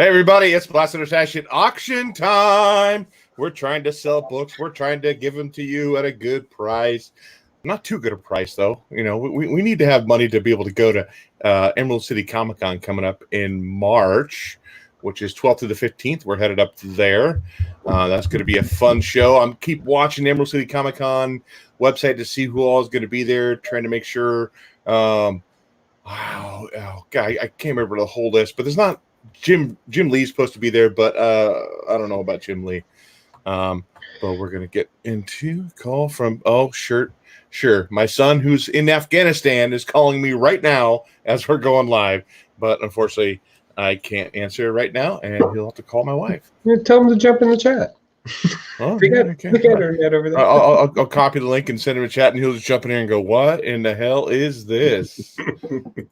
Hey, everybody, it's Blasted Assassin auction time. We're trying to sell books. We're trying to give them to you at a good price. Not too good a price, though. You know, we need to have money to be able to go to Emerald City Comic Con coming up in March, which is 12th to the 15th. We're headed up there. That's going to be a fun show. I'm keep watching the Emerald City Comic Con website to see who all is going to be there, trying to make sure. God, I can't remember the whole list, but there's not. Jim Lee's supposed to be there, but I don't know about Jim Lee. But we're gonna get into call from sure. My son, who's in Afghanistan, is calling me right now as we're going live. But unfortunately, I can't answer right now, and he'll have to call my wife. Tell him to jump in the chat. Internet over there. I'll copy the link and send him a chat, and he'll just jump in here and go, "What in the hell is this?"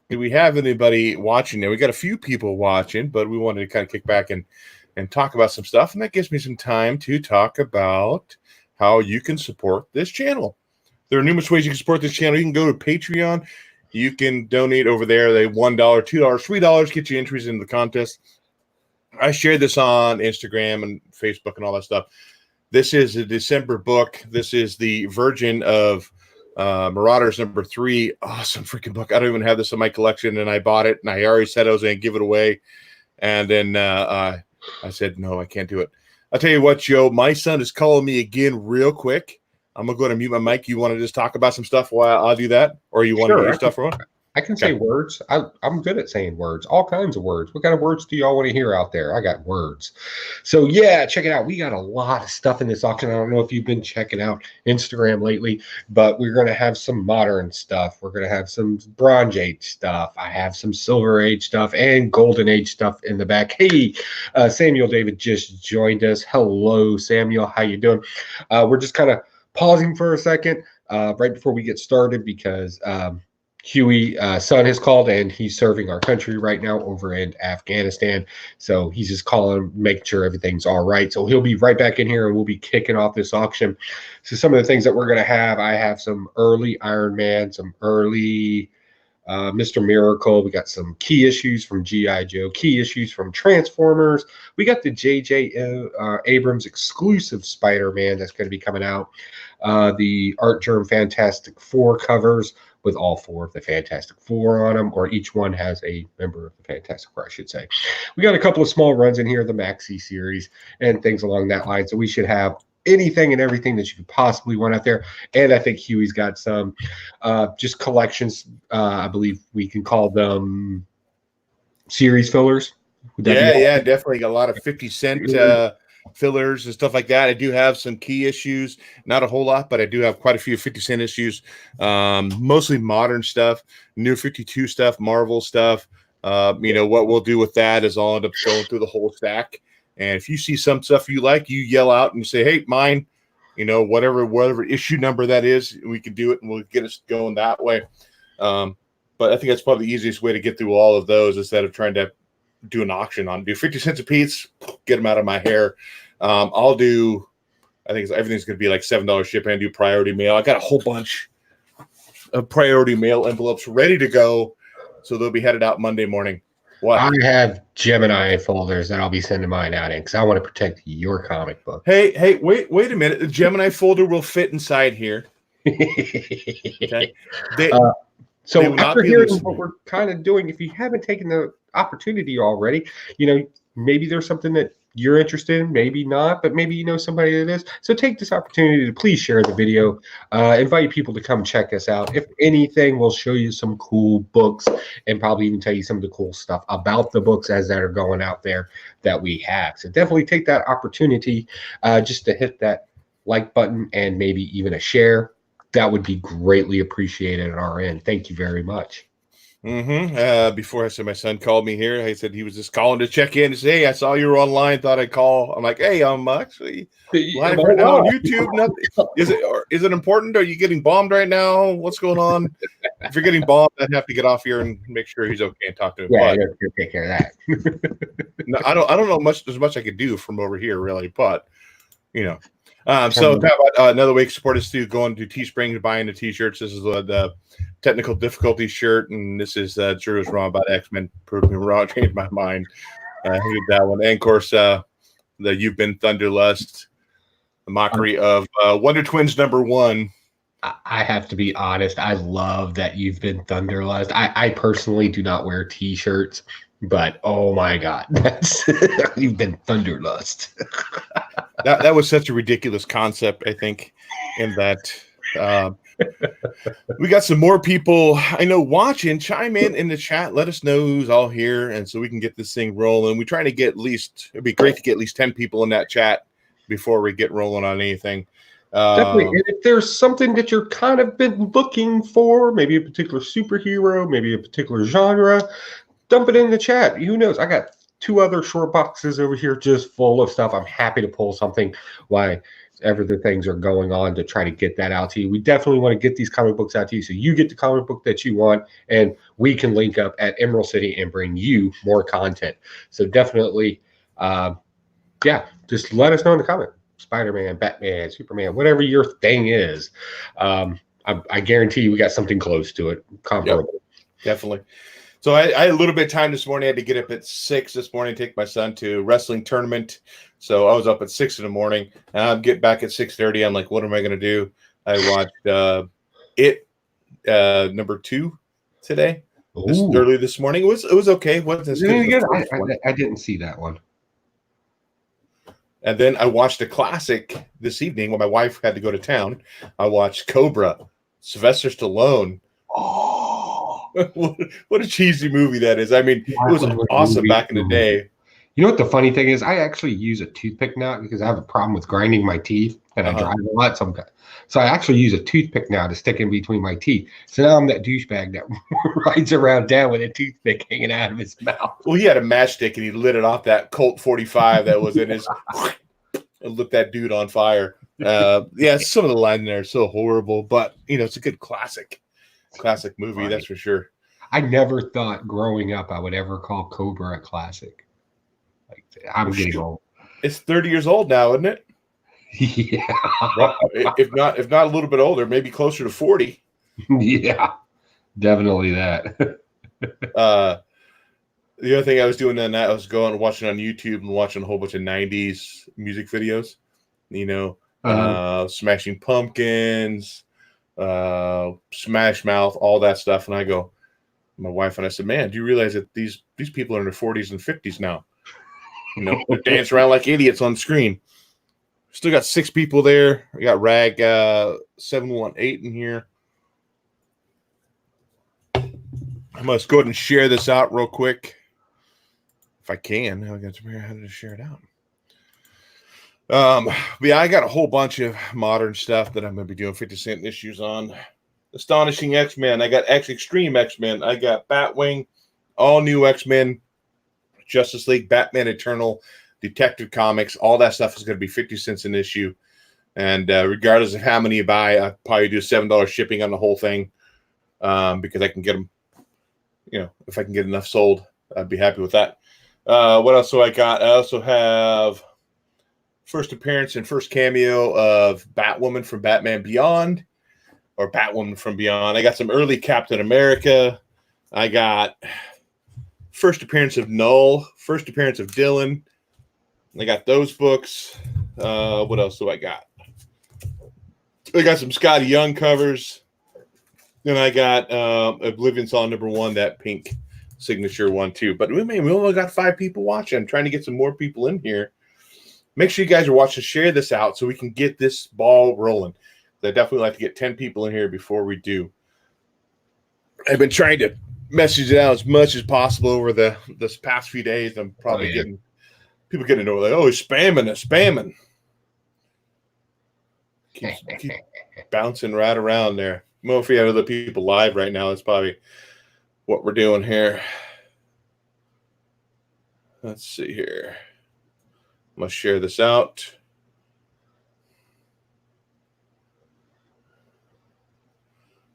Do we have anybody watching there? We got a few people watching, but we wanted to kind of kick back and talk about some stuff, and that gives me some time to talk about how you can support this channel. There are numerous ways you can support this channel. You can go to Patreon. You can donate over there. They $1, $2, $3 get you entries into the contest. I shared this on Instagram and Facebook and all that stuff. This is a December book. This is the Virgin of Marauders #3. Awesome freaking book. I don't even have this in my collection, and I bought it, and I already said I was going to give it away. And then I said, no, I can't do it. I'll tell you what, Joe, my son is calling me again real quick. I'm going to go ahead and mute my mic. You want to just talk about some stuff while I'll do that? Or you want to do your stuff for I can say words. I'm good at saying words, all kinds of words. What kind of words do y'all want to hear out there? I got words. So, yeah, check it out. We got a lot of stuff in this auction. I don't know if you've been checking out Instagram lately, but we're going to have some modern stuff. We're going to have some Bronze Age stuff. I have some Silver Age stuff and Golden Age stuff in the back. Hey, Samuel David just joined us. Hello, Samuel. How you doing? We're just kind of pausing for a second right before we get started because Huey son has called, and he's serving our country right now over in Afghanistan. So he's just calling, making sure everything's all right. So he'll be right back in here, and we'll be kicking off this auction. So some of the things that we're going to have, I have some early Iron Man, some early Mr. Miracle. We got some key issues from G.I. Joe, key issues from Transformers. We got the J.J. Abrams exclusive Spider-Man that's going to be coming out. The Art Germ Fantastic Four covers with all four of the Fantastic Four on them, or each one has a member of the Fantastic Four, I should say. We got a couple of small runs in here, the Maxi series and things along that line. So we should have anything and everything that you could possibly want out there. And I think Huey's got some just collections. I believe we can call them series fillers. Yeah, definitely. Got a lot of 50-cent fillers and stuff like that. I do have some key issues, not a whole lot, but I do have quite a few 50-cent issues, mostly modern stuff, New 52 stuff, Marvel stuff. You know, what we'll do with that is I'll end up going through the whole stack. And if you see some stuff you like, you yell out and say, hey, mine, you know, whatever issue number that is, we can do it and we'll get us going that way. But I think that's probably the easiest way to get through all of those instead of trying to do an auction on. Do 50 cents a piece, get them out of my hair. I'll do, I think everything's going to be like $7 shipping. I do priority mail. I got a whole bunch of priority mail envelopes ready to go, so they'll be headed out Monday morning. What? I have Gemini folders that I'll be sending mine out in because I want to protect your comic book. Hey, wait a minute. The Gemini folder will fit inside here. Okay. So after hearing what we're kind of doing, if you haven't taken the opportunity already, you know, maybe there's something that you're interested in, maybe not, but maybe you know somebody that is. So take this opportunity to please share the video, invite people to come check us out. If anything, we'll show you some cool books and probably even tell you some of the cool stuff about the books as that are going out there that we have. So definitely take that opportunity just to hit that like button and maybe even a share. That would be greatly appreciated on our end. Thank you very much. Before I said my son called me here, I said he was just calling to check in and say, hey, I saw you were online, thought I'd call. I'm like, hey, I'm actually live right now on YouTube. Nothing. Is it important? Are you getting bombed right now? What's going on? If you're getting bombed, I'd have to get off here and make sure he's okay and talk to him. Yeah, but, take care of that. No, I don't know as much I could do from over here, really, but you know. So another way to support us through going to Teespring, buying the t-shirts. This is the technical difficulty shirt, and this is Zero's wrong about X-Men. Proved me wrong, changed my mind. Who did that one? And of course, the You've Been Thunderlust, the mockery of Wonder Twins #1. I have to be honest. I love that You've Been Thunderlust. I personally do not wear T-shirts, but oh my god, that's You've Been Thunderlust. That was such a ridiculous concept. I think, in that we got some more people I know watching. Chime in the chat. Let us know who's all here, and so we can get this thing rolling. We try to get at least. It'd be great to get at least 10 people in that chat before we get rolling on anything. Definitely. And if there's something that you're kind of been looking for, maybe a particular superhero, maybe a particular genre, dump it in the chat. Who knows? I got 2 other short boxes over here just full of stuff. I'm happy to pull something while ever the things are going on to try to get that out to you. We definitely want to get these comic books out to you so you get the comic book that you want, and we can link up at Emerald City and bring you more content. So definitely, just let us know in the comment. Spider-Man, Batman, Superman, whatever your thing is. I guarantee you we got something close to it. Comparable. Yep, definitely. So I had a little bit of time this morning. I had to get up at 6 this morning, take my son to a wrestling tournament. So I was up at 6 in the morning, and I'll get back at 6:30. I'm like, what am I going to do? I watched It #2 today. Early this morning. It was okay. Wasn't as good as I didn't see that one. And then I watched a classic this evening when my wife had to go to town. I watched Cobra, Sylvester Stallone. Oh, what a cheesy movie that is. I mean, it was awesome back in the day. You know what the funny thing is? I actually use a toothpick now because I have a problem with grinding my teeth, and I drive a lot sometimes. So I actually use a toothpick now to stick in between my teeth. So now I'm that douchebag that rides around town with a toothpick hanging out of his mouth. Well, he had a matchstick, and he lit it off that Colt 45 that was in his and lit that dude on fire. Some of the lines there are so horrible, but, it's a good classic movie, that's for sure. I never thought growing up I would ever call Cobra a classic. Like, I'm getting old. It's 30 years old now, isn't it? Yeah. Well, if not a little bit older, maybe closer to 40. Yeah, definitely that. The other thing I was doing that night, I was going and watching on YouTube and watching a whole bunch of 90s music videos, Smashing Pumpkins, Smash Mouth, all that stuff. And I go, my wife and I said, man, do you realize that these people are in their 40s and 50s now? They're dancing around like idiots on screen. Still got 6 people there. We got Rag 718 in here. I must go ahead and share this out real quick. If I can. I got to figure out how to share it out. I got a whole bunch of modern stuff that I'm going to be doing 50 cent issues on. Astonishing X-Men. I got Extreme X-Men. I got Batwing, all new X-Men, Justice League, Batman Eternal, Detective Comics. All that stuff is going to be 50 cents an issue. And regardless of how many you buy, I'll probably do $7 shipping on the whole thing because I can get them, if I can get enough sold, I'd be happy with that. What else do I got? I also have first appearance and first cameo of Batwoman from Batman Beyond, or Batwoman from Beyond. I got some early Captain America. I got first appearance of Null, first appearance of Dylan. I got those books. What else do I got? I got some Scotty Young covers. Then I got Oblivion Song #1, that pink signature one too. But we only got 5 people watching. I'm trying to get some more people in here. Make sure you guys are watching. Share this out so we can get this ball rolling. I definitely like to get 10 people in here before we do. I've been trying to message it out as much as possible over this past few days. I'm probably getting people getting into it like, oh, he's spamming. Keep bouncing right around there. Well, if we have other people live right now, that's probably what we're doing here. Let's see here. I'm going to share this out.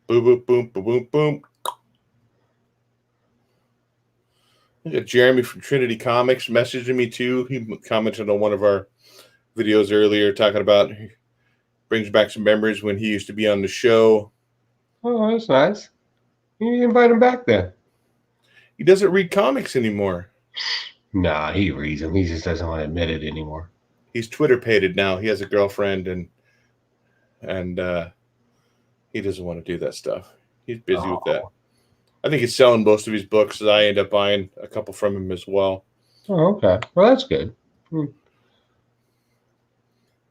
Boom, boom, boom, boom, boom, boom. I got Jeremy from Trinity Comics messaging me too. He commented on one of our videos earlier talking about brings back some memories when he used to be on the show. Oh, that's nice. You invite him back then. He doesn't read comics anymore. Nah, he reads them. He just doesn't want to admit it anymore. He's Twitter pated now. He has a girlfriend, and he doesn't want to do that stuff. He's busy with that. I think he's selling most of his books. So I end up buying a couple from him as well. Oh, okay. Well, that's good.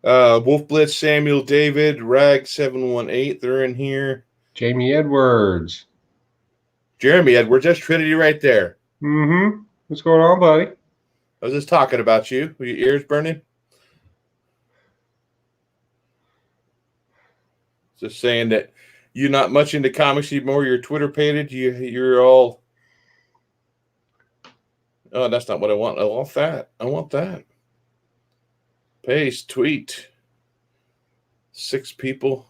Wolf Blitz, Samuel David, Rag 718. They're in here. Jamie Edwards. Jeremy Edwards. That's Trinity right there. Mm-hmm. What's going on, buddy? I was just talking about you. Were your ears burning? Just saying that you're not much into comics anymore. You're Twitter pated. You're all. Oh, that's not what I want. I want that. I want that. Paste, tweet. 6 people.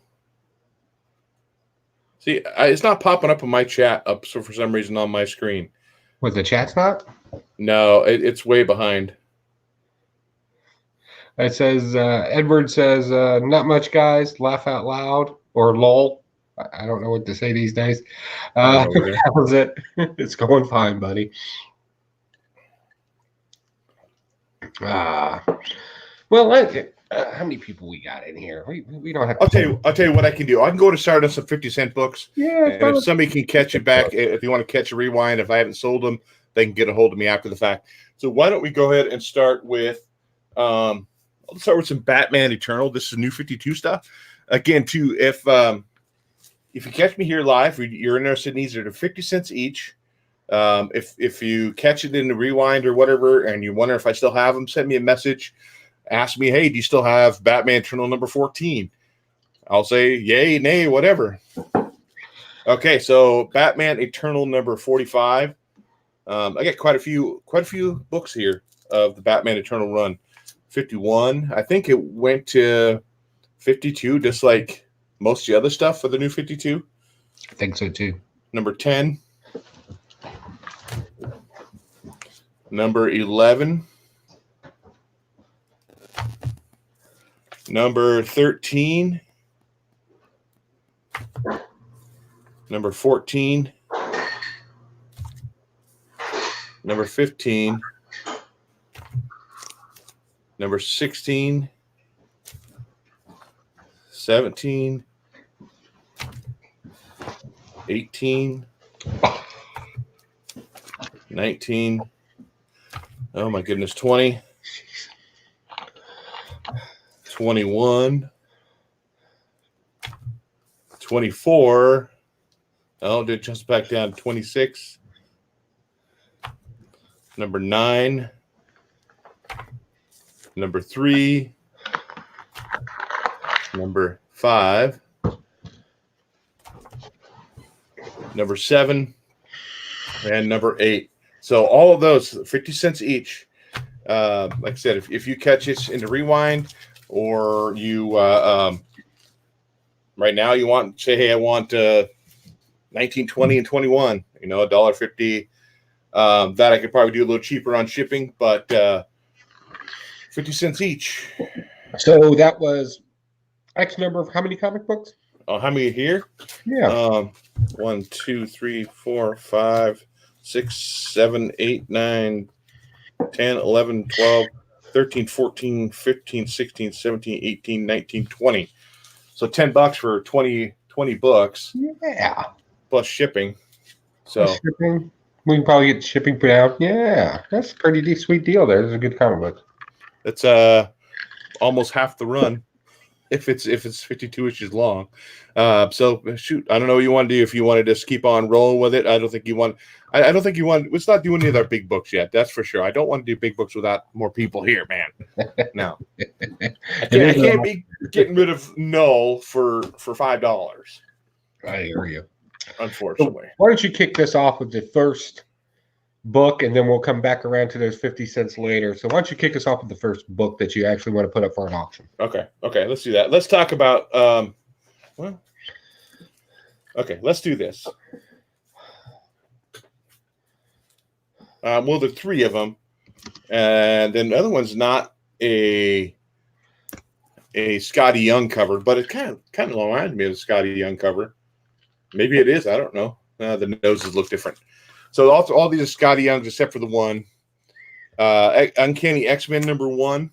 See, it's not popping up in my chat up so for some reason on my screen. Was the chat's not? No, it's way behind. It says, Edward says, not much, guys. Laugh out loud or lol. I don't know what to say these days. How's it? It's going fine, buddy. Well, how many people we got in here? We don't have. I'll tell you what I can do. I can go to start on some 50-cent books. Yeah. And if somebody can catch it back, if you want to catch a rewind, if I haven't sold them, they can get a hold of me after the fact. So why don't we go ahead and start with, let's start with some Batman Eternal. This is New 52 stuff. Again, too, if you catch me here live, you're interested in these, they're 50 cents each. If you catch it in the rewind or whatever, and you wonder if I still have them, send me a message. Ask me, hey, do you still have Batman Eternal number 14? I'll say yay, nay, whatever. Okay, so Batman Eternal number 45. I got quite a few books here of the Batman Eternal run. 51. I think it went to 52, just like most of the other stuff for the New 52. I think so too. Number 10. Number 11. Number 13. Number 14. Number 15. Number 16. 17. 18. 19. Oh my goodness, 20. 21. 24. Oh, did just back down to 26. Number 9. Number 3. Number 5. Number 7. And number 8. So all of those, 50 cents each. Like I said, if you catch it in the rewind, or you right now you want, say, hey, I want 19, 20, and 21, $1.50. That I could probably do a little cheaper on shipping, but 50 cents each. So that was X number of how many comic books? Oh, how many here? Yeah. 1, 2, 3, 4, 5, 6, 7, 8, 9, 10, 11, 12, 13, 14, 15, 16, 17, 18, 19, 20. So $10 for 20 books. Yeah. Plus shipping. So shipping. We can probably get shipping put out. Yeah. That's a pretty sweet deal there. There's a good comic book. It's almost half the run if it's 52 inches long. So shoot, I don't know what you want to do. If you want to just keep on rolling with it, I don't think you want. I don't think you want. Let's not do any of our big books yet. That's for sure. I don't want to do big books without more people here, man. No, I can't be getting rid of Null for $5. I hear you. Unfortunately. So why don't you kick this off with the first book, and then we'll come back around to those 50 cents later. So why don't you kick us off with the first book that you actually want to put up for an auction? Okay, let's do that. Let's talk about let's do this. Well, there are 3 of them, and then the other one's not a Scotty Young cover, but it kind of reminds me of a Scotty Young cover. Maybe it is. I don't know. The noses look different. So all these are Scotty Youngs except for the one. Uncanny X-Men #1.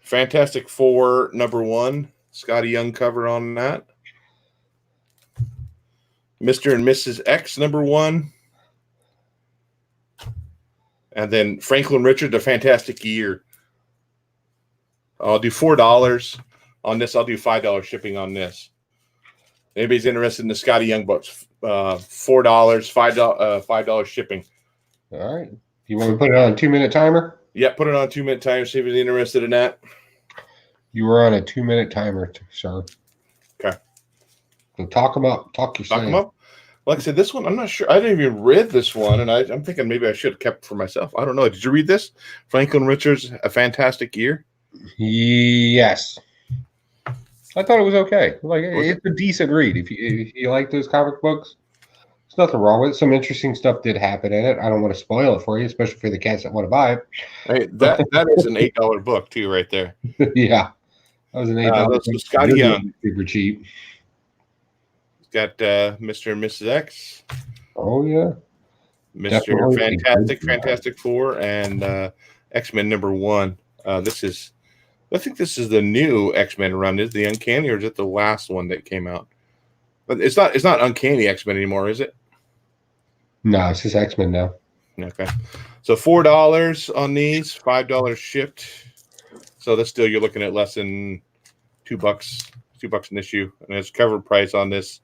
Fantastic Four #1. Scotty Young cover on that. Mr. and Mrs. X #1. And then Franklin Richard, The Fantastic Year. I'll do $4 on this. I'll do $5 shipping on this. Anybody's interested in the Scotty Young books, $4, $5 shipping. All right. You want to put it on a 2-minute timer? Yeah, put it on a 2-minute timer. See if you're interested in that. You were on a 2-minute timer, sir. Okay. So talk them up. Talk your Knock sense. them up. Like I said, this one, I'm not sure. I didn't even read this one, and I'm thinking maybe I should have kept it for myself. I don't know. Did you read this? Franklin Richards, A Fantastic Year? Yes. I thought it was okay. Like it's a decent read. If you like those comic books, there's nothing wrong with it. Some interesting stuff did happen in it. I don't want to spoil it for you, especially for the cats that want to buy it. Hey, that is an $8 book too, right there. Yeah. That was an $8. So Scotty Young. Super cheap. Got Mr. and Mrs. X. Oh, yeah. Mr. Definitely. Fantastic Four, and X-Men #1. I think this is the new X-Men run. Is it the Uncanny, or is it the last one that came out? But it's not Uncanny X-Men anymore, is it? No, it's just X-Men now. Okay. So $4 on these, $5 shipped. So that's still, you're looking at less than $2 an issue. And it's cover price on this.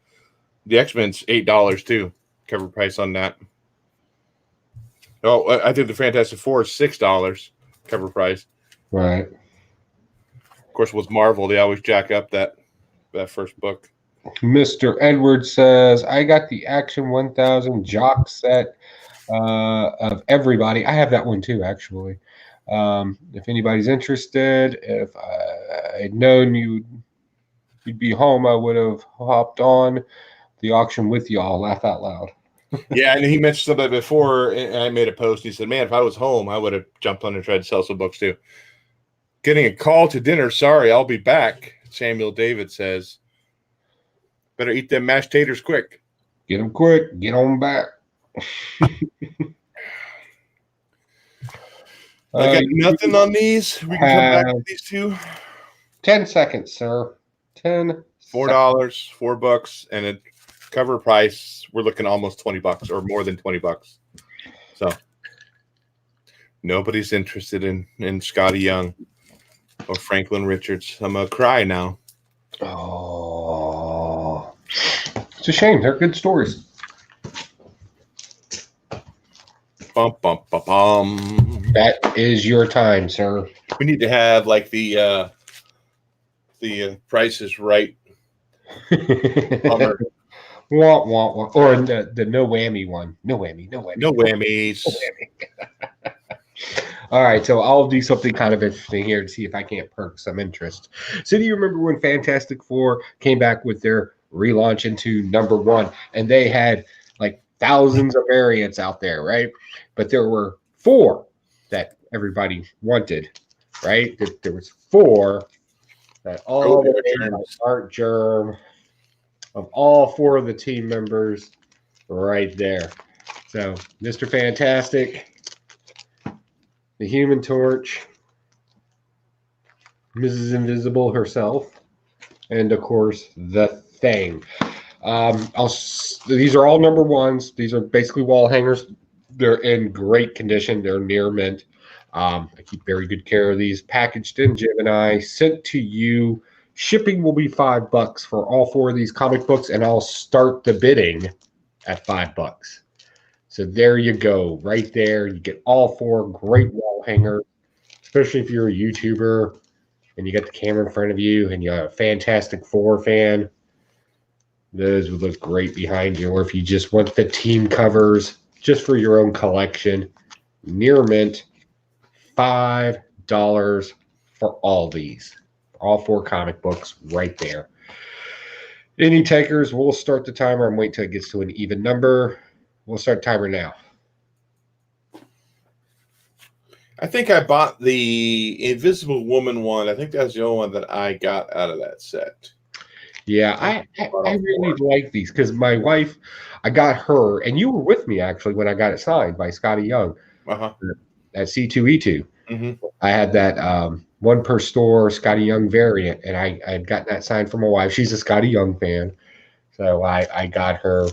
The X-Men's $8 too. Cover price on that. Oh, I think the Fantastic Four is $6 cover price. Right. Of course, with Marvel, they always jack up that first book. Mr. Edwards says, I got the Action 1000 jock set of everybody. I have that one too, actually. If anybody's interested, if I'd known you'd be home, I would have hopped on the auction with y'all. Laugh out loud. Yeah, and he mentioned something before, and I made a post. He said, man, if I was home, I would have jumped on and tried to sell some books too. Getting a call to dinner. Sorry, I'll be back. Samuel David says, better eat them mashed taters quick. Get them quick. Get on back. I got nothing on these. We can come back to these two. 10 seconds, sir. 10 $4, $4, and a cover price. We're looking almost $20 or more than $20. So nobody's interested in Scotty Young or Franklin Richards. I'm gonna cry now. Oh, it's a shame. They're good stories. Bum, bum, bum, bum. That is your time, sir. We need to have like the Price is Right. Bummer. Wah, wah, wah. Or the no whammy one. No whammy. No whammy. No whammies. No whammy. All right, so I'll do something kind of interesting here to see if I can't perk some interest. So do you remember when Fantastic Four came back with their relaunch into #1, and they had like thousands of variants out there, right? But there were 4 that everybody wanted, right? There was 4 that all were made by Art Germ of all 4 of the team members right there. So Mr. Fantastic, the Human Torch, Mrs. Invisible herself, and of course the Thing. These are all #1s. These are basically wall hangers. They're in great condition. They're near mint. I keep very good care of these. Packaged in Gemini, sent to you. Shipping will be $5 for all 4 of these comic books, and I'll start the bidding at $5. So there you go, right there. You get all 4 great wall hangers, especially if you're a YouTuber and you got the camera in front of you and you're a Fantastic Four fan. Those would look great behind you. Or if you just want the team covers just for your own collection, near mint, $5 for all these. All 4 comic books right there. Any takers, we'll start the timer and wait till it gets to an even number. We'll start timer now. I think I bought the Invisible Woman one. I think that's the only one that I got out of that set. Yeah, I really like these because my wife, I got her, and you were with me actually when I got it signed by Scotty Young Uh-huh. at C2E2. Mm-hmm. I had that one per store Scotty Young variant, and I had gotten that signed for my wife. She's a Scotty Young fan, so I got her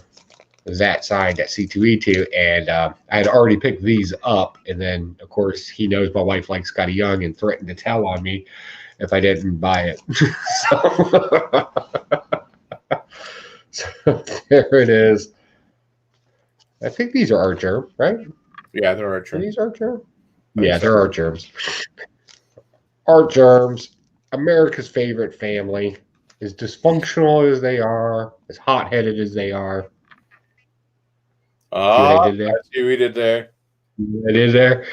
that signed at C2E2, and I had already picked these up, and then of course he knows my wife likes Scotty Young and threatened to tell on me if I didn't buy it. so, so there it is. I think these are art germ, right? Yeah, there are Are germs. these art germ? I think Yeah, so. they're art germs. Art germs, America's favorite family, as dysfunctional as they are, as hot-headed as they are. See what I did there? I see what we did there. It is there.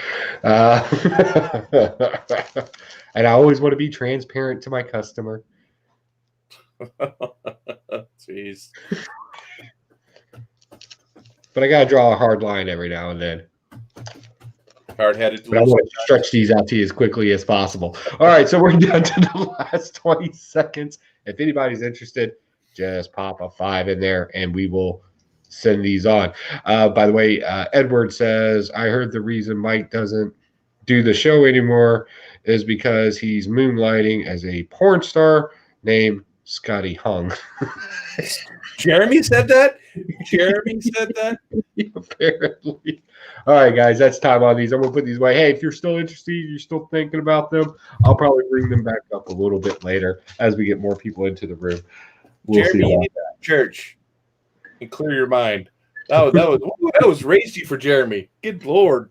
And I always want to be transparent to my customer. Jeez. But I got to draw a hard line every now and then. Hard-headed. But I want to stretch these out to you as quickly as possible. All right, so we're down to the last 20 seconds. If anybody's interested, just pop a 5 in there and we will send these on. By the way, Edward says, I heard the reason Mike doesn't do the show anymore is because he's moonlighting as a porn star named Scotty Hung. Jeremy said that? Jeremy said that? Apparently. All right, guys, that's time on these. I'm going to put these away. Hey, if you're still interested, you're still thinking about them, I'll probably bring them back up a little bit later as we get more people into the room. We'll Jeremy, see you need to church and clear your mind. That was racy for Jeremy. Good Lord.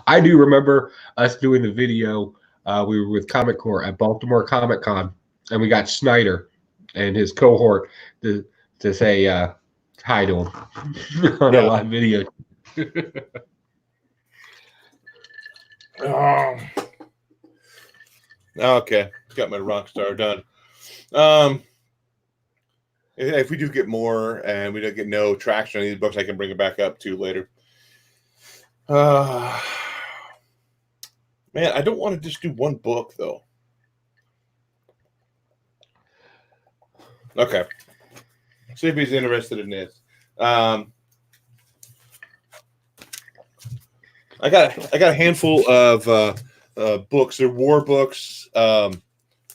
I do remember us doing the video. We were with Comic Corps at Baltimore Comic Con, and we got Snyder and his cohort to say hi to him on a live video. Okay, got my rock star done. If we do get more and we don't get no traction on these books, I can bring it back up too later. Man, I don't want to just do one book though. Okay, see if he's interested in this. I got a handful of books. They're war books.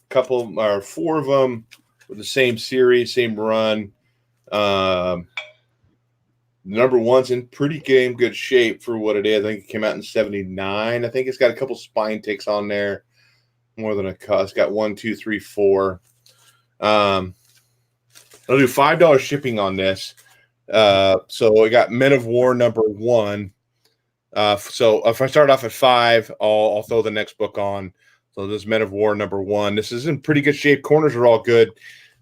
Couple or 4 of them with the same series, same run. Number 1's in pretty damn good shape for what it is. I think it came out in '79. I think it's got a couple spine ticks on there, more than a cut. It's got 1, 2, 3, 4. I'll do $5 shipping on this. So I got Men of War number 1. So if I start off at 5, I'll throw the next book on. So this is Men of War number 1. This is in pretty good shape. Corners are all good.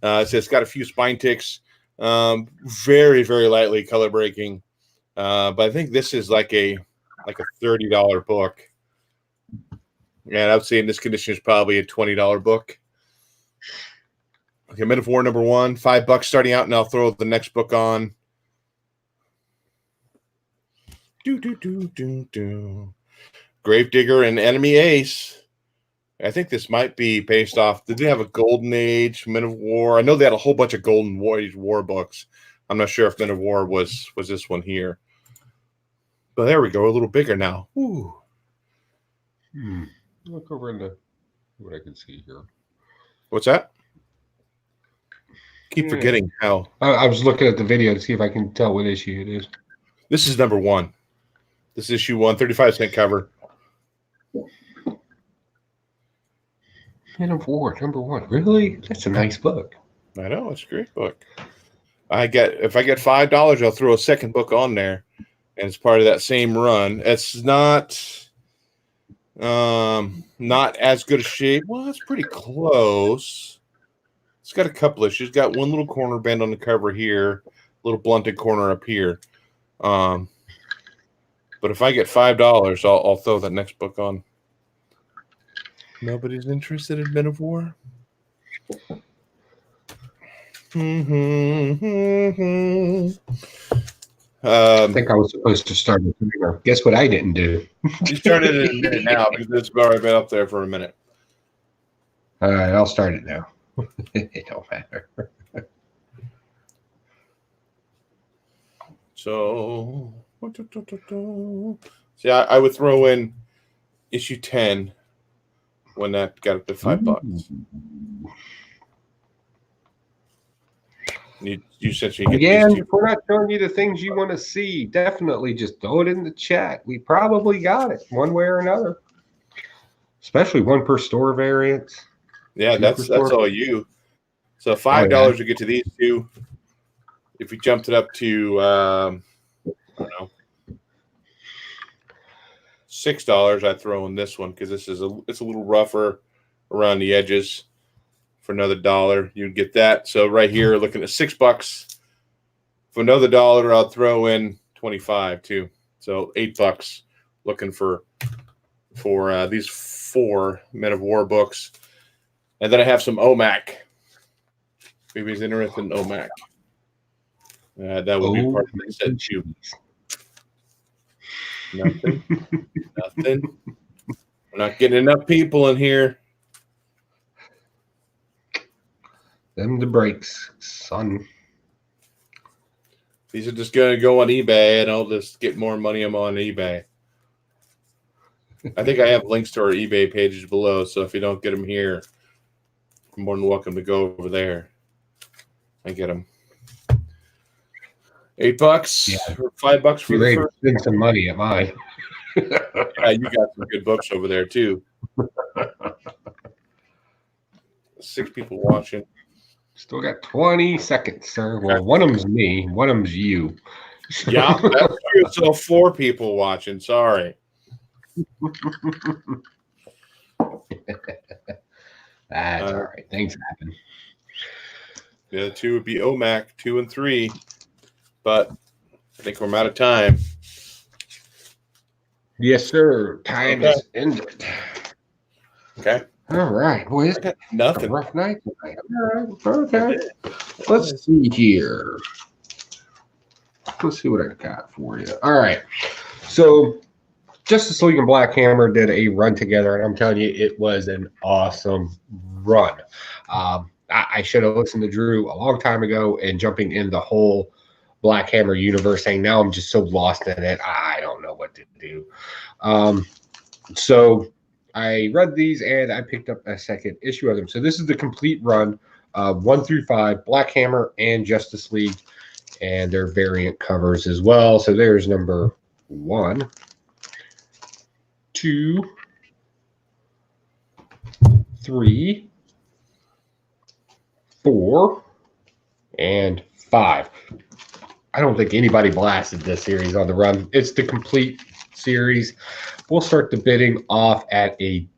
It's got a few spine ticks. Very, very lightly color breaking. But I think this is like a $30 book. And I would say in this condition is probably a $20 book. Okay, Men of War number 1, $5 starting out, and I'll throw the next book on. Gravedigger and Enemy Ace. I think this might be based off. Did they have a Golden Age Men of War? I know they had a whole bunch of Golden Age war books. I'm not sure if Men of War was this one here. But there we go, a little bigger now. Ooh. Look over into what I can see here. What's that? Keep forgetting how. I was looking at the video to see if I can tell what issue it is. This is number 1. This is issue 1, 35-cent cover. Men of War, number 1. Really? That's a nice book. I know, it's a great book. If I get $5, I'll throw a second book on there, and it's part of that same run. It's not as good a shape. Well, it's pretty close. It's got a couple issues. It's got one little corner bend on the cover here, a little blunted corner up here. But if I get $5, I'll throw that next book on. Nobody's interested in Men of War? I think I was supposed to start with Dreamer. Guess what I didn't do? You started it in a minute now because it's already been up there for a minute. All right, I'll start it now. It don't matter. So, see, I would throw in issue 10 when that got up to $5. You essentially get Again, these two. if we're not showing you the things you want to see, definitely just throw it in the chat. We probably got it one way or another. Especially one per store variants. Yeah, that's all you. So $5 to get to these two. If we jumped it up to I don't know, $6, I'd throw in this one because it's a little rougher around the edges. For another $1, you'd get that. So right here, looking at $6. For another $1, I'll throw in 25 too. So $8. Looking for these 4 Men of War books, and then I have some OMAC. Maybe he's interested in OMAC. That would be part of the set too. Nothing. Nothing. We're not getting enough people in here. Them the breaks, son. These are just going to go on eBay, and I'll just get more money on eBay. I think I have links to our eBay pages below, so if you don't get them here, you're more than welcome to go over there and get them. $8 or $5 for You're ready the to spend some money at mine. Yeah, you got some good books over there too. 6 people watching. Still got 20 seconds, sir. Well, one of them's me, one of them's you. Yeah, that's true. So 4 people watching. Sorry. That's all right. Things happen. The other 2 would be OMAC 2 and 3, but I think we're out of time. Yes, sir. Time is ended. Okay. All right, boys. I got nothing. A rough night tonight. All right. Okay. Let's see here. Let's see what I got for you. All right. So, Justice League and Black Hammer did a run together, and I'm telling you, it was an awesome run. I should have listened to Drew a long time ago and jumping in the whole Black Hammer universe, saying now I'm just so lost in it. I don't know what to do. So I read these and I picked up a second issue of them. So this is the complete run, 1 through 5, Black Hammer and Justice League, and their variant covers as well. So there's number 1, 2, 3, 4, and 5. I don't think anybody blasted this series on the run. It's the complete series. We'll start the bidding off at $1.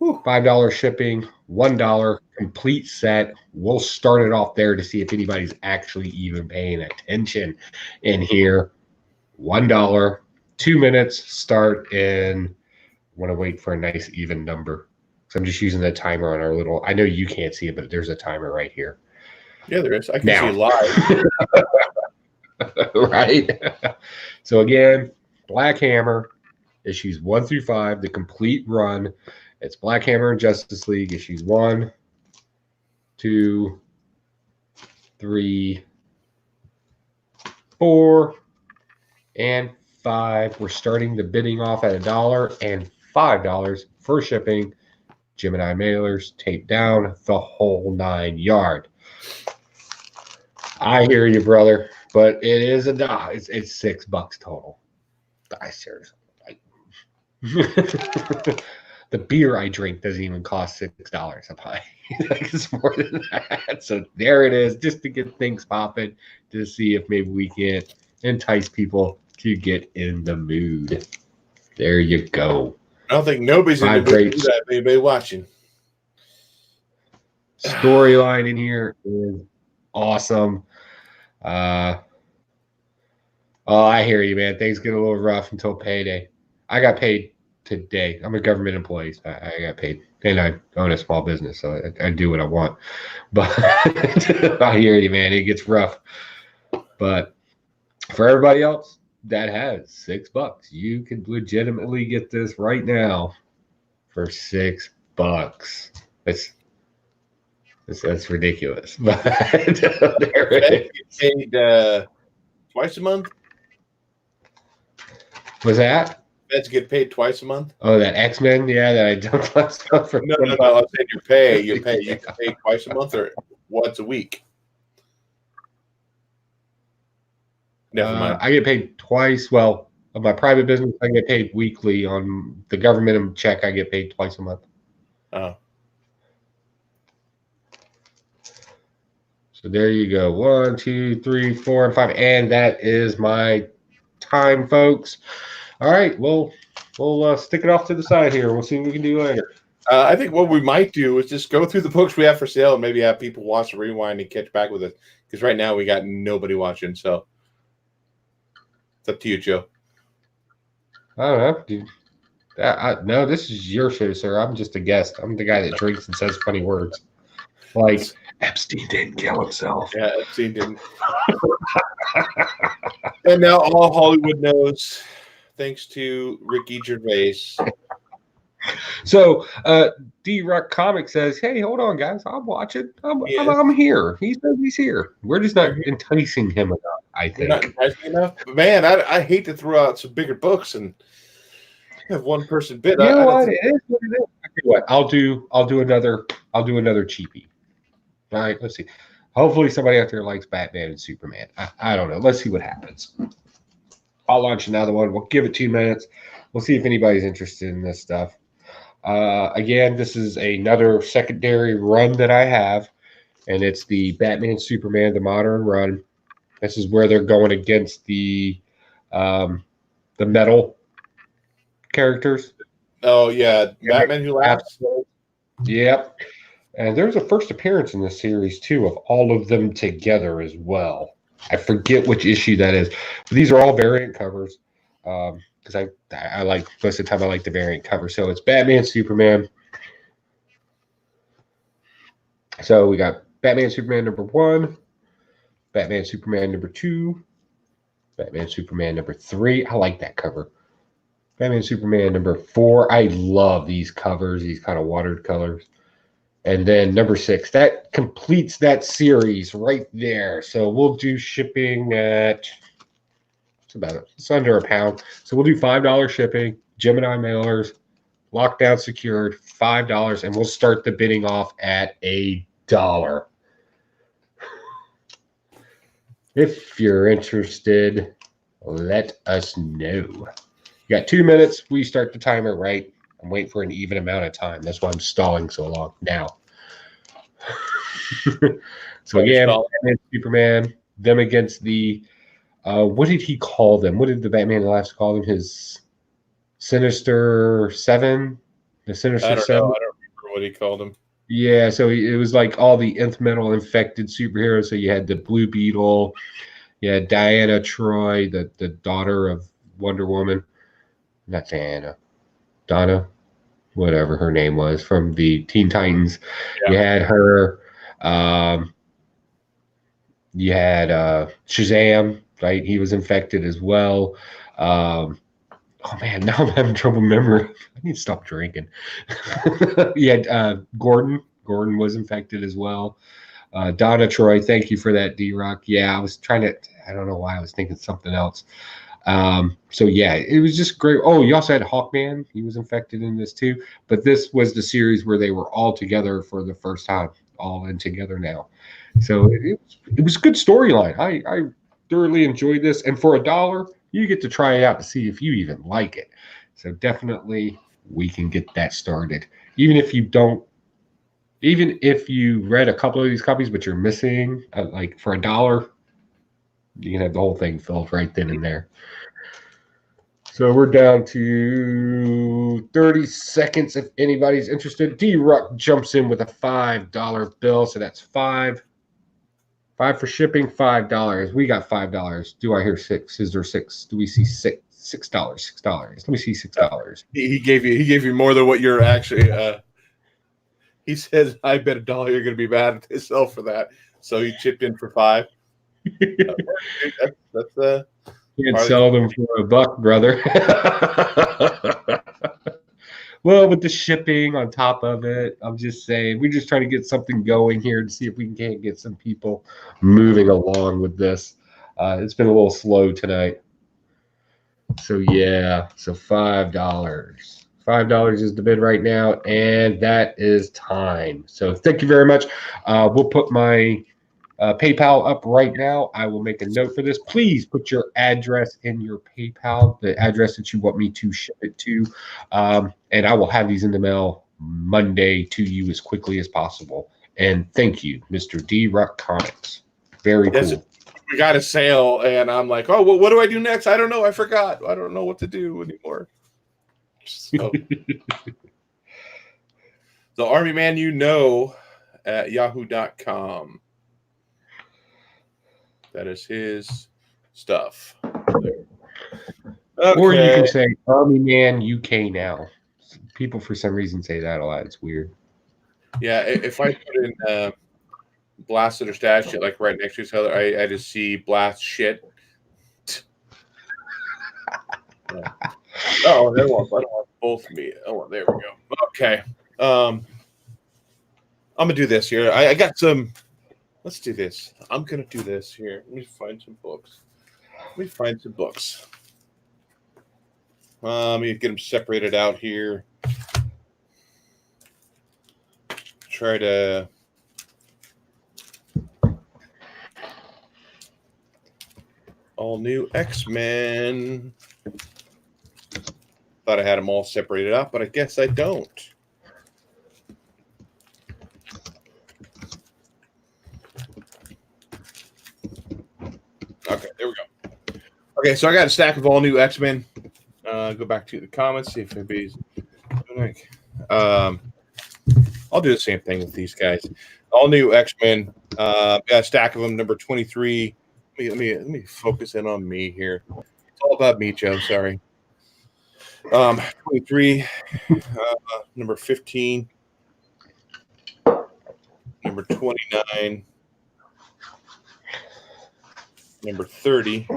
$5 shipping, $1 complete set. We'll start it off there to see if anybody's actually even paying attention in here. $1, 2 minutes, start in. I want to wait for a nice even number. So I'm just using the timer on our little, I know you can't see it, but there's a timer right here. Yeah, there is. I can see live. Right? So again, Black Hammer, issues 1 through 5, the complete run. It's Black Hammer and Justice League, issues 1, 2, 3, 4, and 5. We're starting the bidding off at $1 and $5 for shipping. Gemini mailers, tape down, the whole 9 yard. I hear you, brother, but it is it's $6 total. I seriously, the beer I drink doesn't even cost $6 a pint. It's more than that. So there it is, just to get things popping, to see if maybe we can entice people to get in the mood. There you go. I don't think nobody's in the mood for that. Anybody watching? Storyline in here is awesome. I hear you, man. Things get a little rough until payday. I got paid today. I'm a government employee. So I got paid, and I own a small business, so I do what I want. But I hear you, man. It gets rough. But for everybody else that has $6, you could legitimately get this right now for $6. That's ridiculous. But there it is. Paid twice a month. Was that? Feds get paid twice a month. Oh, that X-Men, yeah, that I dumped last month for. No. I'm saying you pay. You get paid twice a month or once a week. Never mind. I get paid twice. Well, on my private business, I get paid weekly. On the government check, I get paid twice a month. Oh. So there you go. 1, 2, 3, 4, and 5. And that is my time, folks. All right. Well, we'll stick it off to the side here. We'll see what we can do later. I think what we might do is just go through the books we have for sale and maybe have people watch the rewind and catch back with us. Because right now we got nobody watching. So it's up to you, Joe. I don't know, dude. No, this is your show, sir. I'm just a guest. I'm the guy that drinks and says funny words. Like, Epstein didn't kill himself. Yeah, Epstein didn't. And now all Hollywood knows, thanks to Ricky Gervais. So, D-Rock Comic says, hey, hold on, guys. I'm watching. I'm here. He says he's here. We're just not enticing him enough, I think. Not enticing enough? But man, I hate to throw out some bigger books and have one person bid. You know what? It is what it is. I tell you what, I'll do another cheapie. All right, let's see. Hopefully somebody out there likes Batman and Superman. I don't know. Let's see what happens. I'll launch another one. We'll give it 2 minutes. We'll see if anybody's interested in this stuff. Again, this is another secondary run that I have, and it's the Batman and Superman, the modern run. This is where they're going against the metal characters. Oh, yeah. Batman Who Laughs. Yep. And there's a first appearance in this series, too, of all of them together as well. I forget which issue that is. But these are all variant covers. Because I like, most of the time, I like the variant cover. So it's Batman, Superman. So we got Batman, Superman number 1, Batman, Superman number 2, Batman, Superman number 3. I like that cover. Batman, Superman number 4. I love these covers, these kind of watered colors. And then number 6, that completes that series right there. So we'll do shipping at, it's under £1. So we'll do $5 shipping, Gemini mailers, lockdown secured, $5, and we'll start the bidding off at $1. If you're interested, let us know. You got 2 minutes. We start the timer right. I'm waiting for an even amount of time. That's why I'm stalling so long now. So again, Batman, Superman, them against the what did he call them? What did the Batman last call them? His Sinister Seven? The Sinister Seven? I don't remember what he called them. Yeah, so it was like all the nth metal infected superheroes. So you had the Blue Beetle, you had Diana Troy, the daughter of Wonder Woman. Not Diana. Donna, whatever her name was, from the Teen Titans. Yeah. You had her. You had Shazam, right? He was infected as well. Oh man, now I'm having trouble remembering. I need to stop drinking. You had Gordon. Gordon was infected as well. Donna Troy, thank you for that, D-Rock. Yeah, I was trying to. I don't know why I was thinking something else. So yeah, it was just great. Oh, you also had Hawkman. He was infected in this too. But this was the series where they were all together for the first time, all in together now. So it was a good storyline. I thoroughly enjoyed this. And for $1, you get to try it out to see if you even like it. So definitely we can get that started. Even if you read a couple of these copies, but you're missing, like for $1, you can have the whole thing filled right then and there. So we're down to 30 seconds if anybody's interested. D-Rock jumps in with a $5 bill. So that's $5 for shipping, $5. We got $5. Do I hear 6? Is there 6? Do we see $6? $6. Let me see $6. He gave you more than what you're actually. He says, "I bet $1 you're going to be mad at yourself for that." So he chipped in for $5. That's You can sell them for $1, brother. Well, with the shipping on top of it, I'm just saying we're just trying to get something going here to see if we can't get some people moving along with this. It's been a little slow tonight. So yeah, so $5. $5 is the bid right now, and that is time. So thank you very much. We'll put my PayPal up right now. I will make a note for this. Please put your address in your PayPal, the address that you want me to ship it to, and I will have these in the mail Monday to you as quickly as possible. And thank you, Mr. D Rock Comics. Very cool. We got a sale, and I'm like, oh, well, what do I do next? I don't know. I forgot. I don't know what to do anymore. So, the Army Man at yahoo.com. That is his stuff. Okay. Or you can say Army Man UK now. People for some reason say that a lot. It's weird. Yeah, if I put in Blast it or Stash it like right next to each other, I just see Blast shit. Yeah. Oh, I don't want both me. Oh, there we go. Okay. I'm gonna do this here. I got some. Let's do this. I'm gonna do this here. Let me find some books. Let me get them separated out here. Try to. All new X-Men. Thought I had them all separated out, but I guess I don't. Okay, there we go. Okay, so I got a stack of all new X-Men. Go back to the comments, see if anybody's like. I'll do the same thing with these guys. All new X-Men. Got a stack of them, number 23. Let me focus in on me here. It's all about me, Joe. Sorry. 23, number 15, number 29, number 30,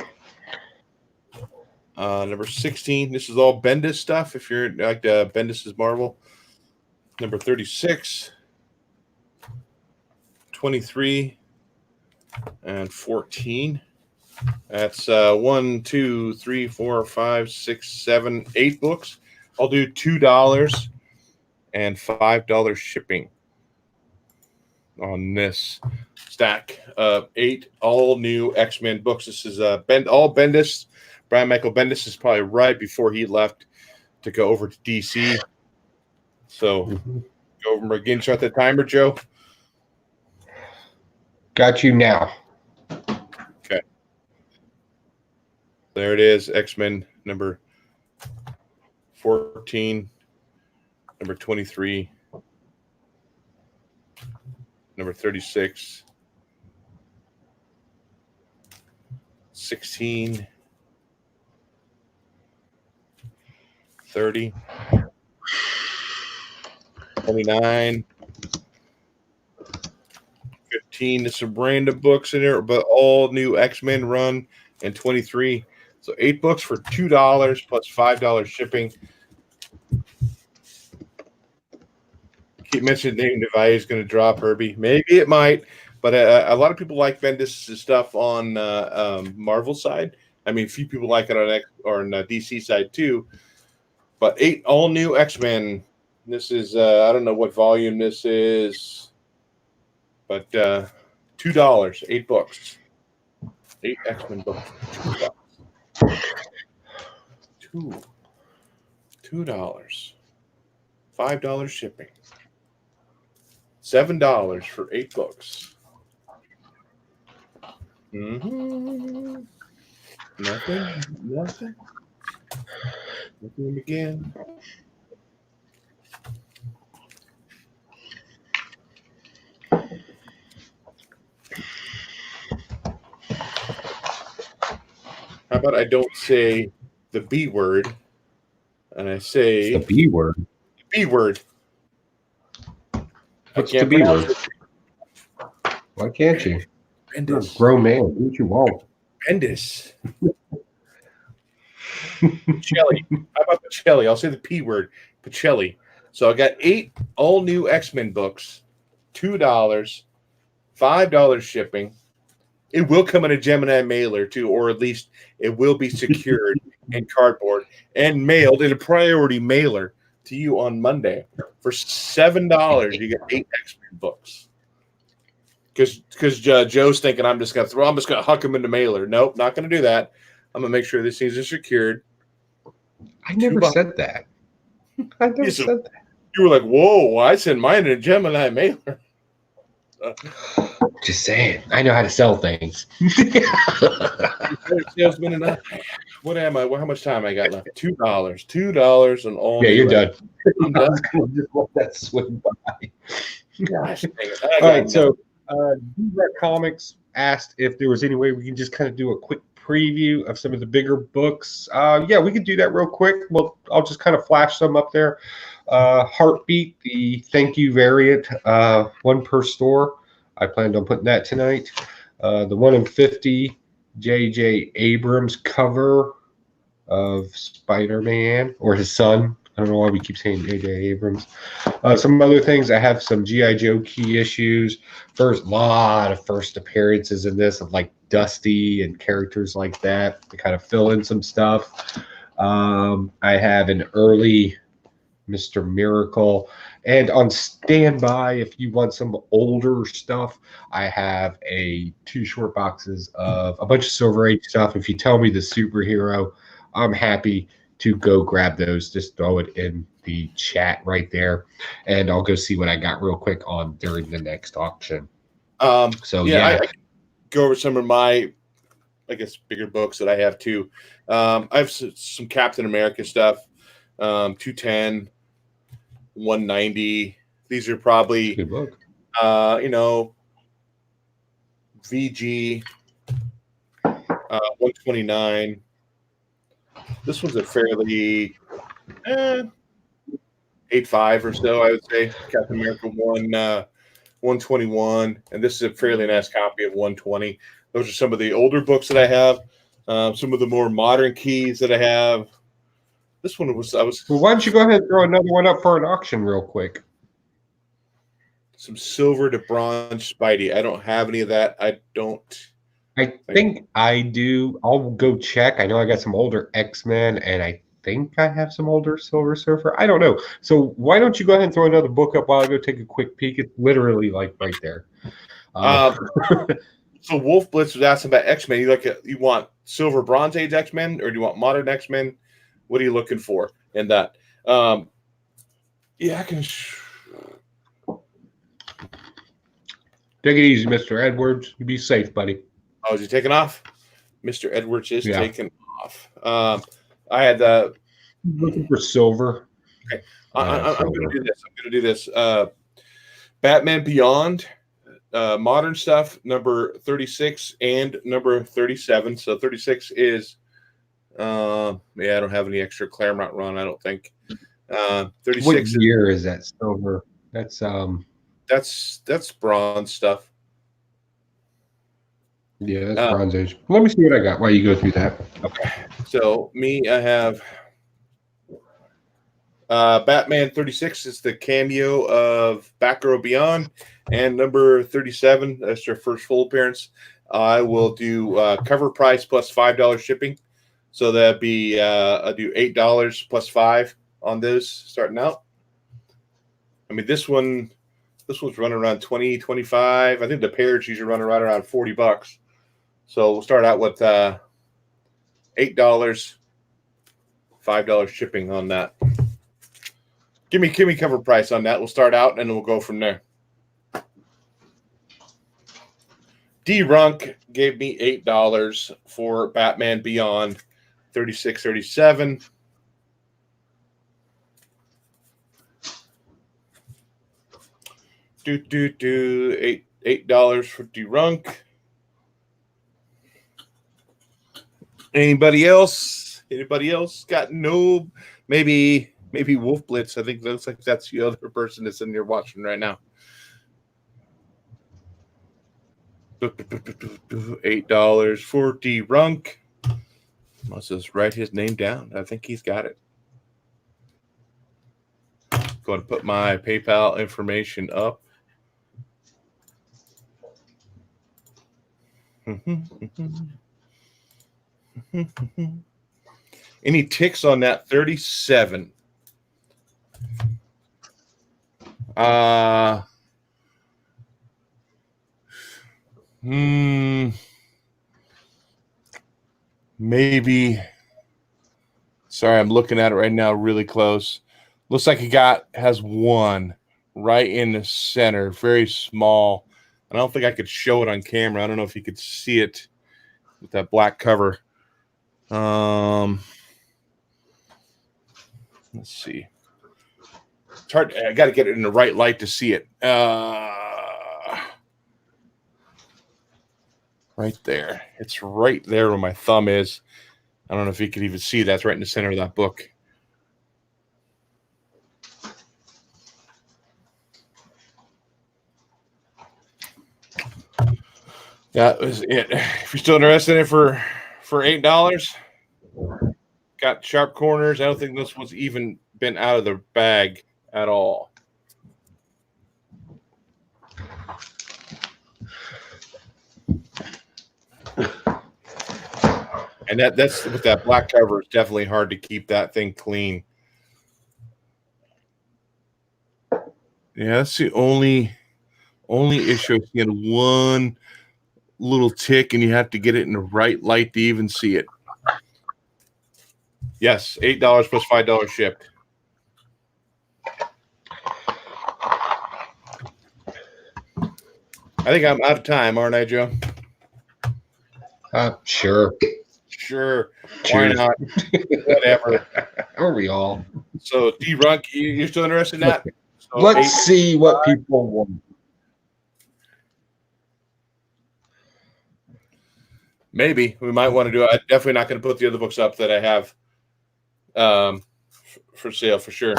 number 16. This is all Bendis stuff. If you're like Bendis' Marvel. Number 36, 23, and 14. That's 1, 2, 3, 4, 5, 6, 7, 8 books. I'll do $2 and $5 shipping on this stack of 8 all new X-Men books. This is all Bendis. Brian Michael Bendis is probably right before he left to go over to DC. So go over again. Start the timer, Joe. Got you now. Okay. There it is. X-Men number 14, number 23, number 36, 16, 30, 29, 15. There's some random books in there, but all new X-Men run, and 23. So 8 books for $2 plus $5 shipping. Keep mentioning name the value is going to drop, Herbie. Maybe it might, but a lot of people like Bendis' stuff on Marvel side. I mean, a few people like it on DC side too. But 8 all new X-Men. This is I don't know what volume this is, but $2, 8 books, 8 X-Men books, $2, $5 shipping, $7 for 8 books. Nothing again. How about I don't say the B word, and I say the B word. The B word. What's the B word? Why can't you? Bendis. You're a grown man. Do what you want. Bendis. Chelly. How about the Chelly? I'll say the P word. Pacelli. So I got 8 all new X-Men books, $2, $5 shipping. It will come in a Gemini mailer too, or at least it will be secured in cardboard and mailed in a priority mailer to you on Monday. For $7, you get 8 X-Men books. Because Joe's thinking I'm just gonna huck them in the mailer. Nope, not gonna do that. I'm gonna make sure these things are secured. I never said that. I never said that. You were like, "Whoa!" I sent mine in a Gemini mailer. Just saying, I know how to sell things. Salesman enough. What am I? How much time I got left? $2 and all. Yeah, you're done. I'm done. I was gonna just let that swing by. Gosh, dang it. All right, so D-Rec Comics asked if there was any way we can just kind of do a quick preview of some of the bigger books. Yeah, we could do that real quick. Well, I'll just kind of flash some up there. Heartbeat, the thank you variant, 1 per store. I planned on putting that tonight. The 1 in 50 J.J. Abrams cover of Spider-Man, or his son. I don't know why we keep saying J.J. Abrams. Some other things. I have some G.I. Joe key issues. Lot of first appearances in this of like Dusty and characters like that to kind of fill in some stuff. I have an early Mr. Miracle. And on standby, if you want some older stuff, I have 2 short boxes of a bunch of Silver Age stuff. If you tell me the superhero, I'm happy to go grab those. Just throw it in the chat right there, and I'll go see what I got real quick on during the next auction. I go over some of my, I guess, bigger books that I have too. I have some Captain America stuff, 210, 190. These are probably good book. VG 129. This one's a fairly 8.5 or so, I would say. Captain America 121, and this is a fairly nice copy of 120. Those are some of the older books that I have. Some of the more modern keys that I have. This one was Well, why don't you go ahead and throw another one up for an auction real quick? Some silver to bronze Spidey. I don't have any of that. I think I do. I'll go check. I know I got some older X-Men, and I think I have some older Silver Surfer. I don't know. So why don't you go ahead and throw another book up while I go take a quick peek? It's literally like right there. So Wolf Blitz was asking about X-Men. You want silver bronze age X-Men, or do you want modern X-Men? What are you looking for in that? I can. Take it easy, Mr. Edwards. You be safe, buddy. Oh, is he taking off? Mr. Edwards is taking off. I had looking for silver. Okay, I'm going to do this. Batman Beyond, modern stuff, number 36 and number 37. So 36 is, I don't have any extra Claremont run, I don't think. 36. What year is that silver? That's bronze stuff. Yeah, that's Bronze Age. Let me see what I got while you go through that. Okay. So I have Batman 36 is the cameo of Batgirl Beyond, and number 37, that's their first full appearance. I will do cover price plus $5 shipping. So that'd be I'll do $8 plus $5 on those starting out. I mean, this one's running around 20, 25. I think the pairs usually running right around $40. So we'll start out with $8, $5 shipping on that. Give me cover price on that. We'll start out and we'll go from there. D-Runk gave me $8 for Batman Beyond 3637. $8 for D-Runk. Anybody else got no? Maybe Wolf Blitz. I think it looks like that's the other person that's in there watching right now. $8 for D-Runk. Must just write his name down. I think he's got it. Going to put my PayPal information up. Any ticks on that 37? Maybe. Sorry, I'm looking at it right now really close. Looks like has one right in the center, very small. I don't think I could show it on camera. I don't know if you could see it with that black cover. Let's see. It's hard. I got to get it in the right light to see it. Right there. It's right there where my thumb is. I don't know if you could even see that's right in the center of that book. That was it. If you're still interested in it for $8, got sharp corners. I don't think this was even been out of the bag at all. And that's with that black cover. It's definitely hard to keep that thing clean. Yeah, that's the only issue. Seeing one little tick, and you have to get it in the right light to even see it. Yes, $8 plus $5 shipped. I think I'm out of time, aren't I, Joe? Sure. Sure. Why not? Whatever. Are we all? So, D-Runk, you're still interested in that? So let's see what people want. Maybe. We might want to do it. I'm definitely not going to put the other books up that I have for sale for sure.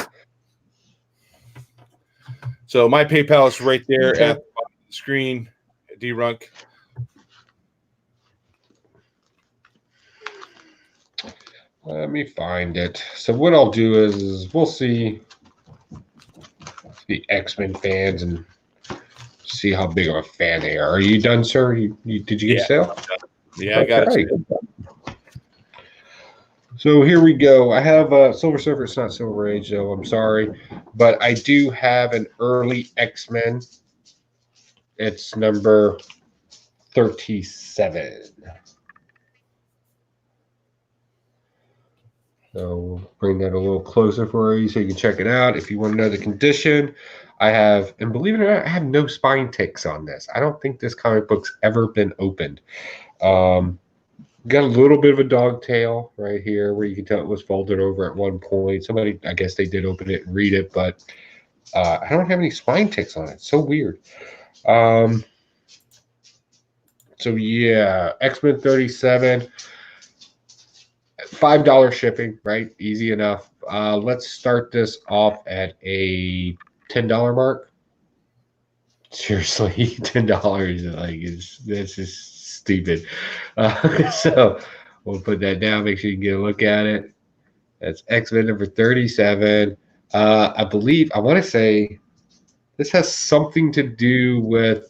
So my PayPal is right there at the bottom of the screen, D-Runk. Let me find it. So what I'll do is we'll see the X-Men fans and see how big of a fan they are. Are you done, sir? Did you get sale? Yeah, I got it. So here we go. I have Silver Surfer. It's not Silver Age, though. I'm sorry. But I do have an early X-Men. It's number 37. So we'll bring that a little closer for you so you can check it out. If you want to know the condition, I have, and believe it or not, I have no spine ticks on this. I don't think this comic book's ever been opened. Got a little bit of a dog tail right here where you can tell it was folded over at one point. Somebody, I guess they did open it and read it, but I don't have any spine ticks on it. So weird. So yeah, X-Men 37. $5 shipping, right? Easy enough. Let's start this off at a $10 mark. Seriously, $10, like, that's just stupid. So we'll put that down. Make sure you can get a look at it. That's X-Men number 37. I believe, I want to say this has something to do with,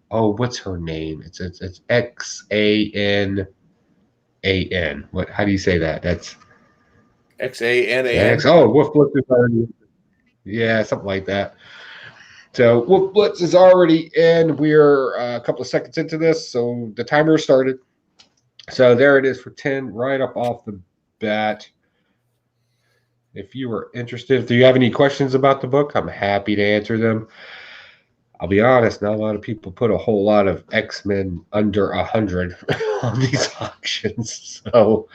what's her name? It's X-A-N-A-N. What? How do you say that? That's X-A-N-A-N. Oh, Wolf Blitz is already. Yeah, something like that. So Wolf Blitz is already in. We're a couple of seconds into this, so the timer started. So there it is for 10, right up off the bat. If you were interested, do you have any questions about the book? I'm happy to answer them. I'll be honest, not a lot of people put a whole lot of X-Men under 100 on these auctions. So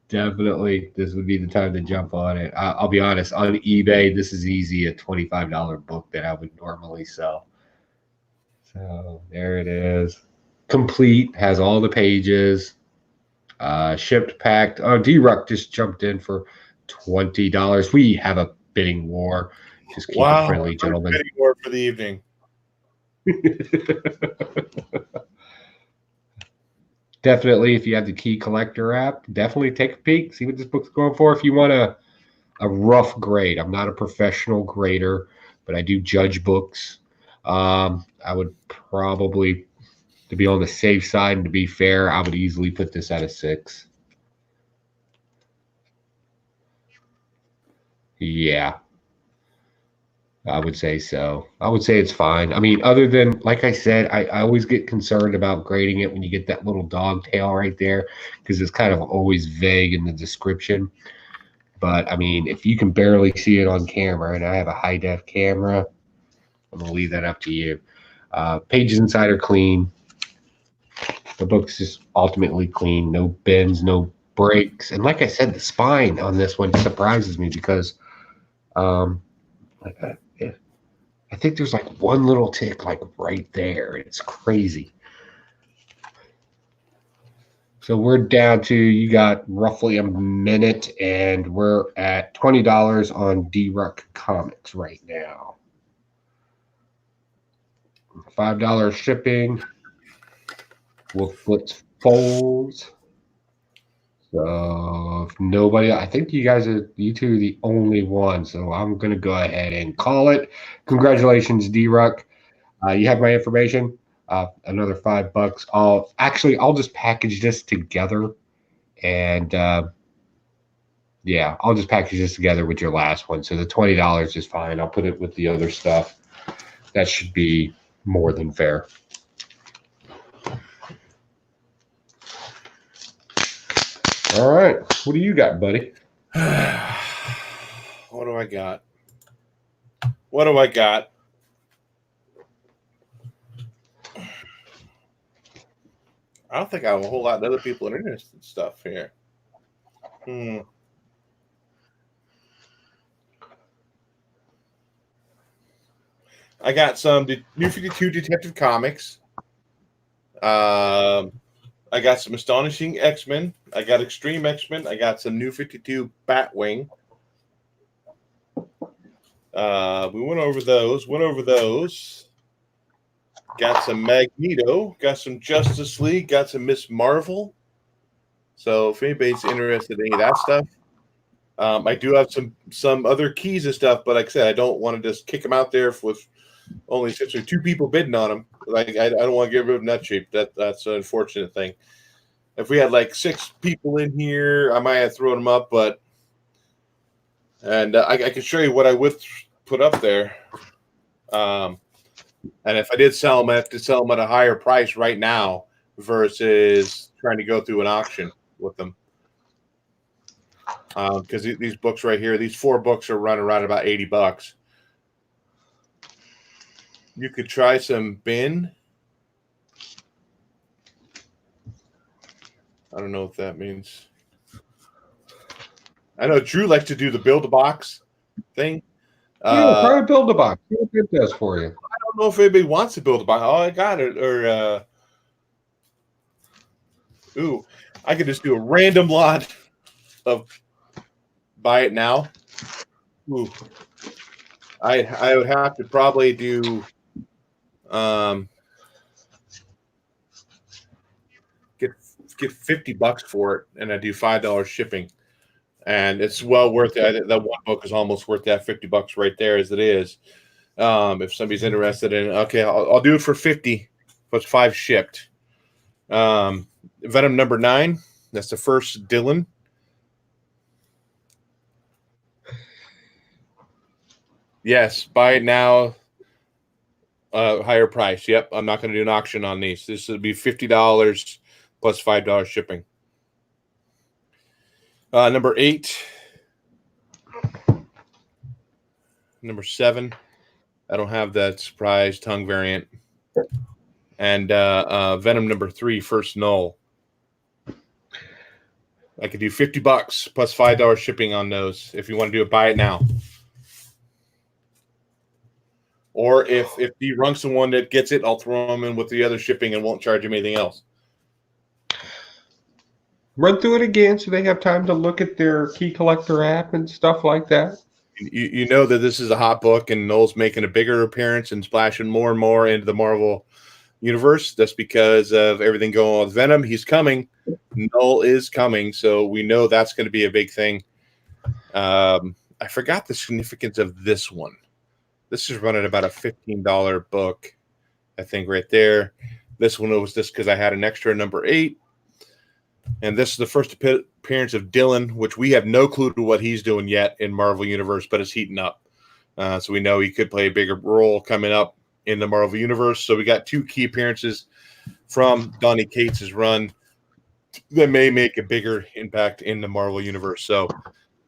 definitely this would be the time to jump on it. I'll be honest, on eBay, this is easy a $25 book that I would normally sell. So there it is. Complete, has all the pages. Shipped, packed. Oh, D-Ruck just jumped in for $20. We have a bidding war. Just keep it friendly, gentlemen. Bidding war for the evening. Definitely, if you have the Key Collector app, definitely take a peek, see what this book's going for. If you want a a rough grade. I'm not a professional grader, but I do judge books. I would probably, to be on the safe side and to be fair, I would easily put this at a 6. Yeah, I would say so. I would say it's fine. I mean, other than, like I said, I always get concerned about grading it when you get that little dog tail right there because it's kind of always vague in the description. But I mean, if you can barely see it on camera, and I have a high def camera, I'm gonna leave that up to you. Pages inside are clean. The book's just ultimately clean. No bends, no breaks, and like I said, the spine on this one surprises me because, like I think there's like one little tick, like right there. It's crazy. So we're down to, you got roughly a minute, and we're at $20 on D-Ruck Comics right now. $5 shipping with Blitz folds. So if nobody, I think you two are the only ones. So I'm going to go ahead and call it. Congratulations, D-Ruck. You have my information. Another $5. I'll just package this together, and yeah, I'll just package this together with your last one. So the $20 is fine. I'll put it with the other stuff. That should be more than fair. All right, what do you got, buddy? What do I got? What do I got? I don't think I have a whole lot of other people interested in stuff here. I got some New 52 Detective Comics. I got some Astonishing X-Men. I got Extreme X-Men. I got some New 52 Batwing. We went over those. Got some Magneto. Got some Justice League. Got some Miss Marvel. So if anybody's interested in any of that stuff, I do have some other keys and stuff. But like I said, I don't want to just kick them out there with only 6 or 2 people bidding on them. Like I don't want to get rid of them that cheap. That's an unfortunate thing. If we had like 6 people in here, I might have thrown them up. But I can show you what I would put up there. And if I did sell them, I have to sell them at a higher price right now versus trying to go through an auction with them. Because these books right here, these 4 books are running around about $80. You could try some bin. I don't know what that means. I know Drew likes to do the build-a-box thing. Yeah, try to build a box. See what it does for you. I don't know if anybody wants to build a box. Oh, I got it. Or, I could just do a random lot of buy it now. Ooh. I would have to probably do get $50 for it, and I do $5 shipping, and it's well worth it. That one book is almost worth that $50 right there as it is. If somebody's interested in it, okay, I'll do it for $50 plus 5 shipped. Venom number 9. That's the first Dylan. Yes, buy it now. Higher price. Yep, I'm not going to do an auction on these. This would be $50 plus $5 shipping. Number 8. Number 7. I don't have that surprise tongue variant. And Venom number 3, first null. I could do $50 plus $5 shipping on those if you want to do it. Buy it now. Or if D-Runk's the one that gets it, I'll throw them in with the other shipping and won't charge him anything else. Run through it again so they have time to look at their key collector app and stuff like that. You know that this is a hot book, and Noel's making a bigger appearance and splashing more and more into the Marvel universe. That's because of everything going on with Venom. He's coming. Noel is coming, so we know that's going to be a big thing. I forgot the significance of this one. This is running about a $15 book, I think, right there. This one was just because I had an extra number 8. And this is the first appearance of Dylan, which we have no clue to what he's doing yet in Marvel Universe, but it's heating up. So we know he could play a bigger role coming up in the Marvel Universe. So we got 2 key appearances from Donny Cates' run that may make a bigger impact in the Marvel Universe. So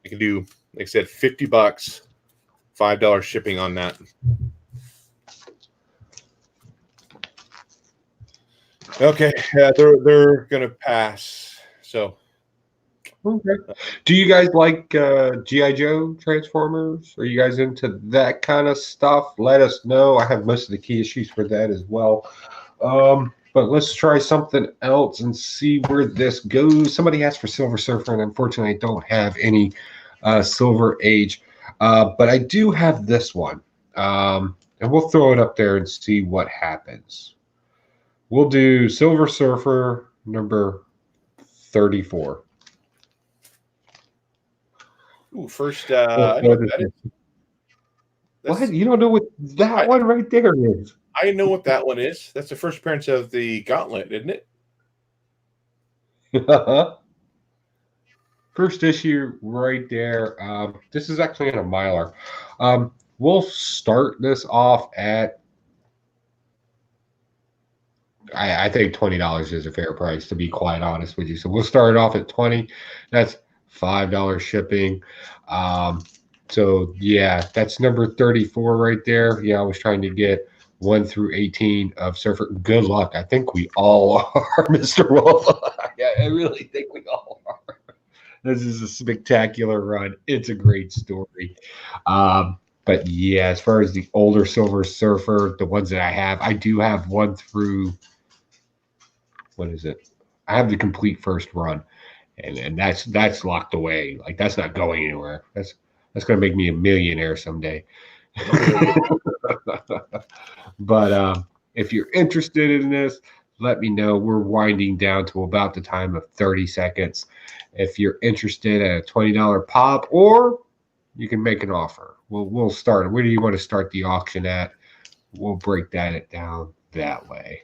I can do, like I said, $50, $5 shipping on that. Okay, they're gonna pass. So, okay. Do you guys like GI Joe Transformers? Are you guys into that kind of stuff? Let us know. I have most of the key issues for that as well. But let's try something else and see where this goes. Somebody asked for Silver Surfer, and unfortunately, I don't have any Silver Age. But I do have this one. And we'll throw it up there and see what happens. We'll do Silver Surfer number 34. ooh, first, I know what that is. What? You don't know what that one right there is? I know what that one is. That's the first appearance of the Gauntlet, isn't it? First issue right there. This is actually in a Mylar. We'll start this off at, I think $20 is a fair price, to be quite honest with you. So we'll start it off at 20. That's $5 shipping. So yeah, that's number 34 right there. Yeah, I was trying to get 1 through 18 of Surfer. Good luck. I think we all are, Mr. Wolf. Yeah, I really think we all are. This is a spectacular run. It's a great story. But yeah, as far as the older Silver Surfer, the ones that I do have 1 through, what is it? I have the complete first run, and that's locked away. Like, that's not going anywhere. That's going to make me a millionaire someday. But if you're interested in this, let me know. We're winding down to about the time of 30 seconds. If you're interested at a $20 pop, or you can make an offer. We'll start. Where do you want to start the auction at? We'll break that down that way.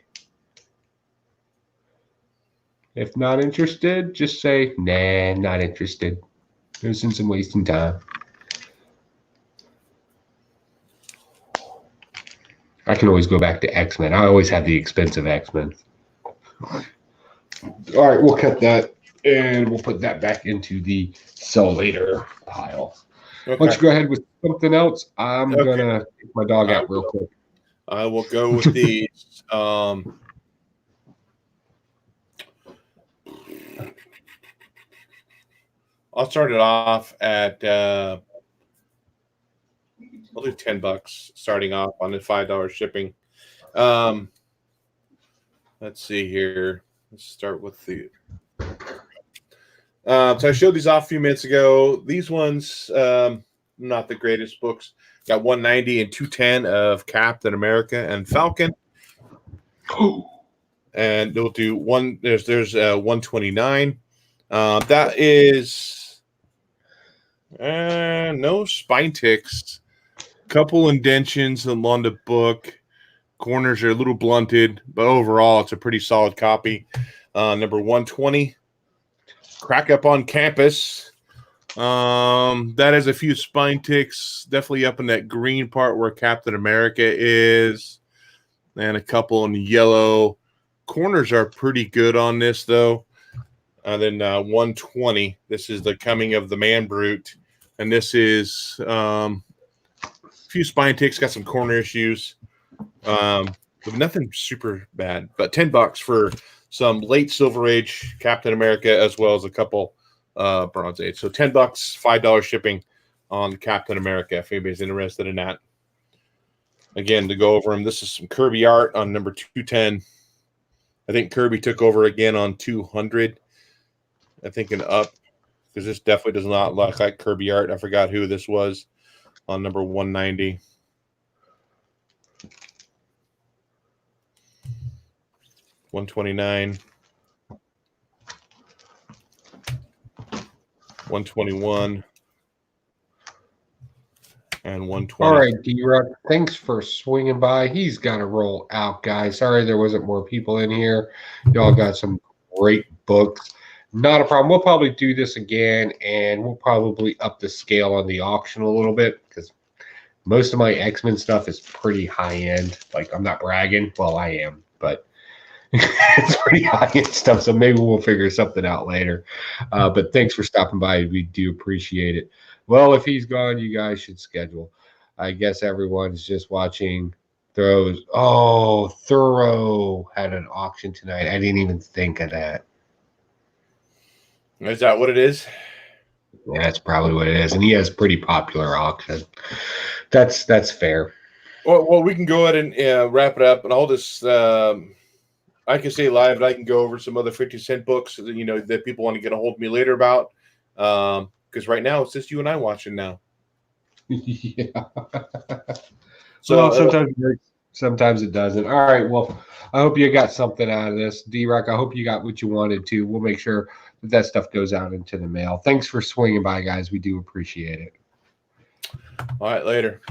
If not interested, just say, nah, not interested. There's some wasting time. I can always go back to X-Men. I always have the expensive X-Men. All right, we'll cut that, and we'll put that back into the sell later pile. Okay. Why don't you go ahead with something else? I'm going to take my dog out real quick. I will go with these. I'll start it off at I'll do $10 starting off on the $5 shipping. Let's see here. Let's start with the so I showed these off a few minutes ago. These ones, not the greatest books. Got 190 and 210 of Captain America and Falcon. And they'll do one. There's 129. That is no spine ticks. Couple indentions along the book. Corners are a little blunted, but overall it's a pretty solid copy. Number 120. Crack Up on Campus. That has a few spine ticks, definitely up in that green part where Captain America is, and a couple in yellow. Corners are pretty good on this, though. And then 120. This is the Coming of the Man Brute, and this is a few spine ticks, got some corner issues, but nothing super bad. But $10 for some late Silver Age Captain America, as well as a couple Bronze Age. So $10, $5 shipping on Captain America, if anybody's interested in that. Again, to go over them, this is some Kirby art on number 210. I think Kirby took over again on 200. I think an up, because this definitely does not look like Kirby art. I forgot who this was on number 190. $129, $121, and All 120. right, D-Rock, thanks for swinging by. He's got to roll out, guys. Sorry there wasn't more people in here. Y'all got some great books. Not a problem. We'll probably do this again, and we'll probably up the scale on the auction a little bit because most of my X-Men stuff is pretty high-end. Like, I'm not bragging. Well, I am, but it's pretty high-end stuff, so maybe we'll figure something out later. But thanks for stopping by. We do appreciate it. Well, if he's gone, you guys should schedule. I guess everyone's just watching throws. Oh, Thorough had an auction tonight. I didn't even think of that. Is that what it is? Yeah, that's probably what it is. And he has pretty popular auction. That's fair. Well, we can go ahead and wrap it up, and I'll just I can stay live, but I can go over some other 50-cent books that, that people want to get a hold of me later about. Because right now it's just you and I watching now. Yeah. So well, sometimes it works, sometimes it doesn't. All right. Well, I hope you got something out of this, D-Rock. I hope you got what you wanted to. We'll make sure that stuff goes out into the mail. Thanks for swinging by, guys. We do appreciate it. all right, later.